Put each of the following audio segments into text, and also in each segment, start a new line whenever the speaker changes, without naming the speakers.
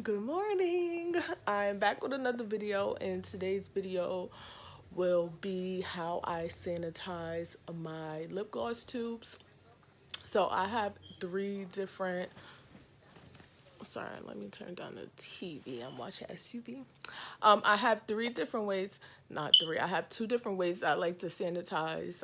good morning. I'm back with another video, and today's video will be how I sanitize my lip gloss tubes. So I have three different, sorry, let me turn down the TV. I'm watching SUV. I have three different ways, not three, I have two different ways I like to sanitize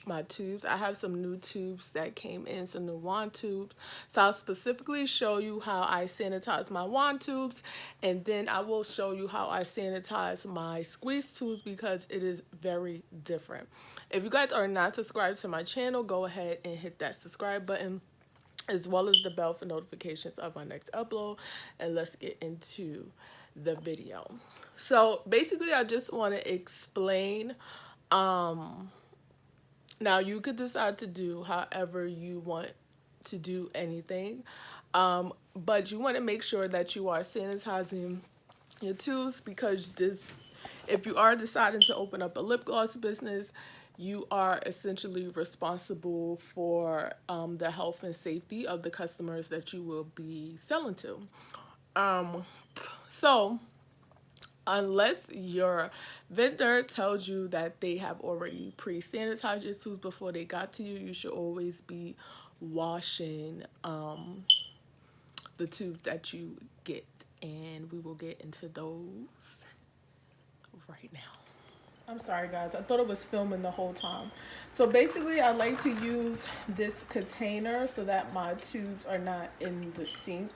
my tubes. I have some new tubes that came in, some new wand tubes. So I'll specifically show you how I sanitize my wand tubes, and then I will show you how I sanitize my squeeze tubes because it is very different. If you guys are not subscribed to my channel, go ahead and hit that subscribe button, as well as the bell for notifications of my next upload, and let's get into the video. So basically I just want to explain, now you could decide to do however you want to do anything, but you want to make sure that you are sanitizing your tubes, because if you are deciding to open up a lip gloss business, you are essentially responsible for the health and safety of the customers that you will be selling to. So unless your vendor tells you that they have already pre-sanitized your tubes before they got to you, you should always be washing the tubes that you get, and we will get into those right now. I'm sorry guys, I thought it was filming the whole time. So basically I like to use this container so that my tubes are not in the sink,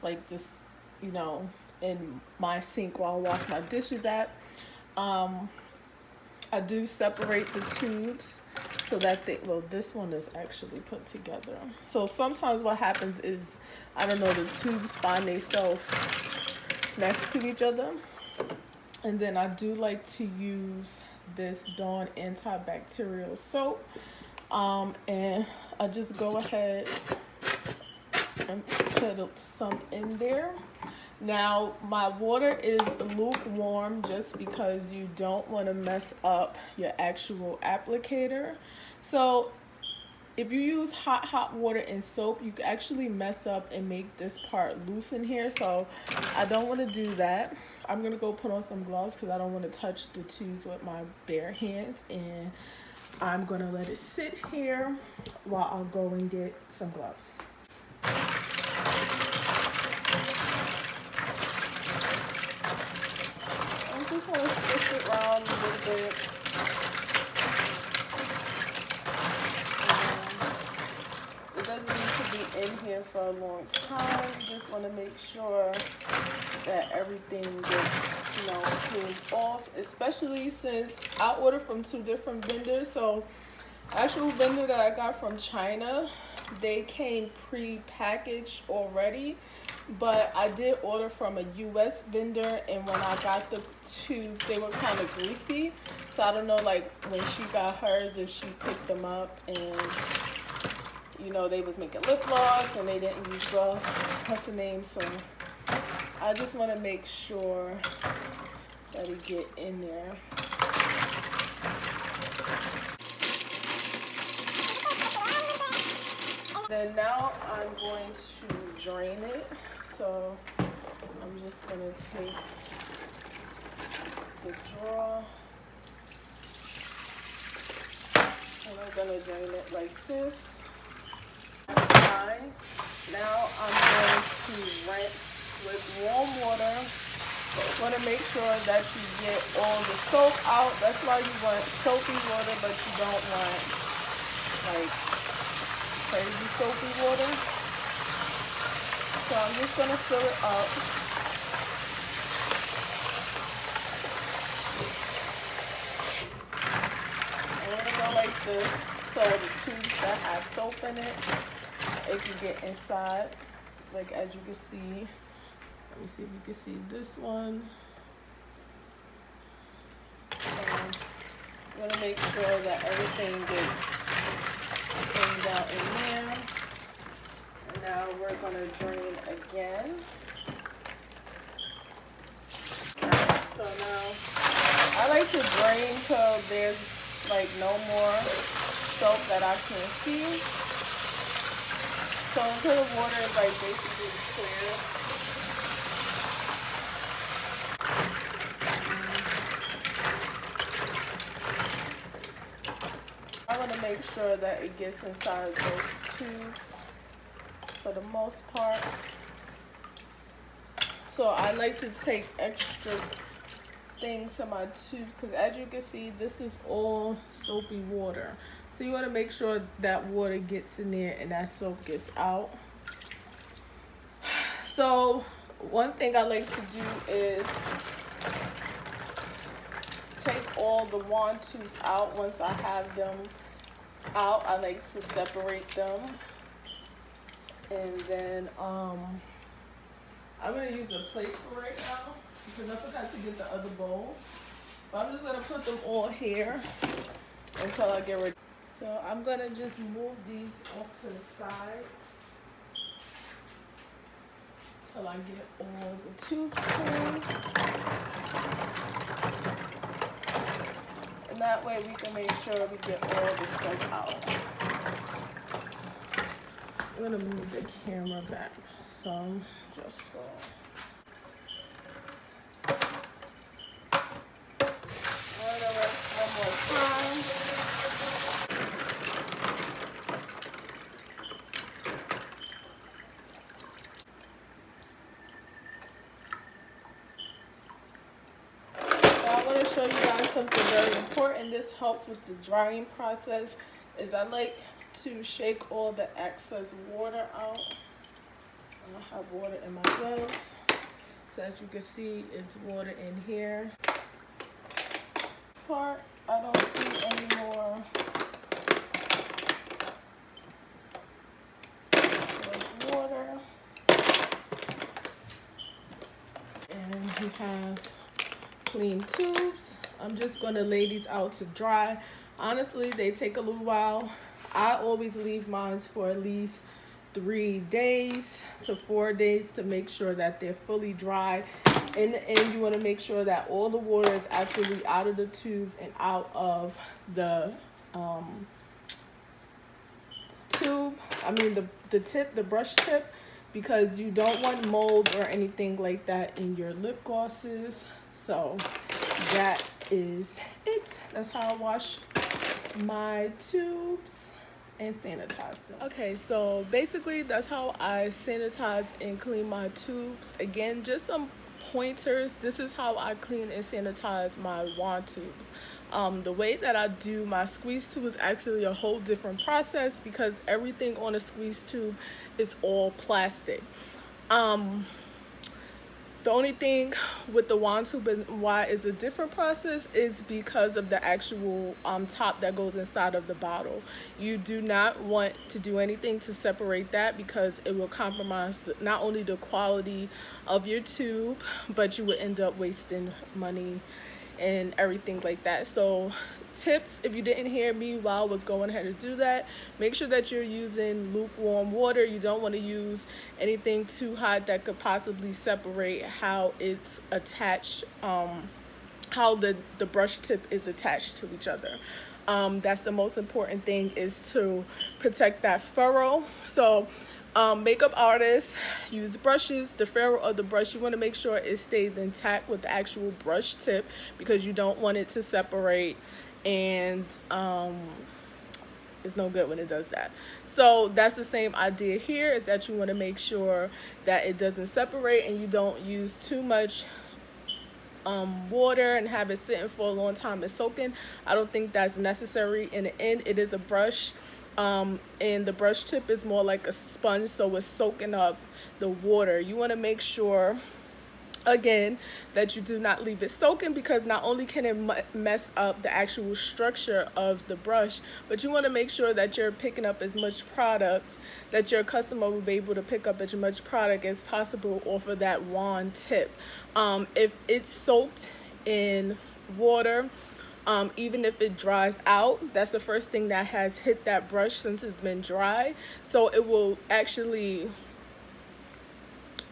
like this, you know, in my sink while I wash my dishes at. I do separate the tubes so that this one is actually put together. So sometimes what happens is, I don't know, the tubes find themselves next to each other. And then I do like to use this Dawn antibacterial soap. And I just go ahead and put some in there. Now my water is lukewarm just because you don't want to mess up your actual applicator. So if you use hot water and soap, you can actually mess up and make this part loose in here. So I don't want to do that. I'm going to go put on some gloves because I don't want to touch the tubes with my bare hands. And I'm going to let it sit here while I'll go and get some gloves. I just want to squish it around a little bit. It doesn't need to be in here for a long time. You just want to make sure that everything gets, cleaned off, especially since I ordered from two different vendors. So actual vendor that I got from China, they came pre-packaged already, but I did order from a US vendor, and when I got the tubes, they were kind of greasy. So I don't know, like, when she got hers, if she picked them up and they was making lip gloss and they didn't use gloves. What's the name? So I just want to make sure that it get in there. Then now I'm going to drain it. So I'm just going to take the drawer and I'm going to drain it like this. Now I'm going to rinse with warm water. You want to make sure that you get all the soap out. That's why you want soapy water, but you don't want like crazy soapy water. So I'm just going to fill it up. I'm going to go like this, so the tubes that have soap in it can get inside, like as you can see. Let me see if you can see this one. I'm going to make sure that everything gets cleaned out in there. And now we're going to drain again. So now I like to drain till there's like no more soap that I can see. So until the water is like basically clear, I want to make sure that it gets inside those tubes for the most part. So I like to take extra things to my tubes because as you can see, this is all soapy water. So you want to make sure that water gets in there and that soap gets out. So one thing I like to do is take all the wand tubes out. Once I have them out, I like to separate them. And then I'm going to use a plate for right now because I forgot to get the other bowl. But I'm just going to put them all here until I get ready. So I'm going to just move these off to the side till I get all the tubes cleaned. And that way we can make sure we get all the soap out. I'm gonna move the camera back some, just so. I'm gonna rest one more time. Now I want to show you guys something very important. This helps with the drying process. Is I like to shake all the excess water out. I have water in my gloves. So as you can see, it's water in here. Part, I don't see any more water. And we have clean tubes. I'm just going to lay these out to dry. Honestly, they take a little while. I always leave mine for at least 3 days to 4 days to make sure that they're fully dry. In the end, you want to make sure that all the water is actually out of the tubes and out of the tube. I mean the tip, the brush tip, because you don't want mold or anything like that in your lip glosses. So that is it. That's how I wash my tubes and sanitize them. Okay, so basically that's how I sanitize and clean my tubes. Again, just some pointers. This is how I clean and sanitize my wand tubes. The way that I do my squeeze tube is actually a whole different process because everything on a squeeze tube is all plastic. The only thing with the wand tube and why it's a different process is because of the actual top that goes inside of the bottle. You do not want to do anything to separate that because it will compromise not only the quality of your tube, but you would end up wasting money and everything like that. So tips, if you didn't hear me while I was going ahead to do that, make sure that you're using lukewarm water. You don't want to use anything too hot that could possibly separate how it's attached, how the brush tip is attached to each other. That's the most important thing, is to protect that furrow. So makeup artists use brushes. The ferrule of the brush, you want to make sure it stays intact with the actual brush tip because you don't want it to separate, and it's no good when it does that. So that's the same idea here, is that you want to make sure that it doesn't separate and you don't use too much water and have it sitting for a long time and soaking. I don't think that's necessary. In the end, it is a brush. And the brush tip is more like a sponge, so it's soaking up the water. You want to make sure, again, that you do not leave it soaking, because not only can it mess up the actual structure of the brush, but you want to make sure that you're picking up as much product, that your customer will be able to pick up as much product as possible off of that wand tip. If it's soaked in water, even if it dries out, that's the first thing that has hit that brush since it's been dry. So it will actually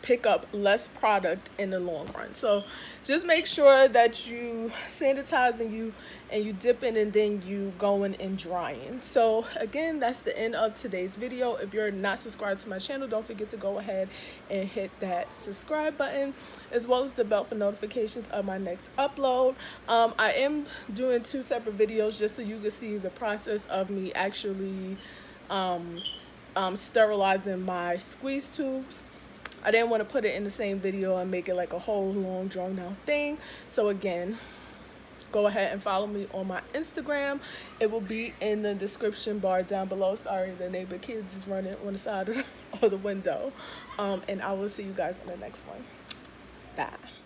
pick up less product in the long run. So just make sure that you sanitize and you dip in, and then you going and drying. So again, that's the end of today's video. If you're not subscribed to my channel, don't forget to go ahead and hit that subscribe button, as well as the bell for notifications of my next upload. I am doing 2 separate videos just so you can see the process of me actually sterilizing my squeeze tubes. I didn't want to put it in the same video and make it like a whole long drawn out thing. So again, go ahead and follow me on my Instagram. It will be in the description bar down below. Sorry, the neighbor kids is running on the side of the window. And I will see you guys in the next one. Bye.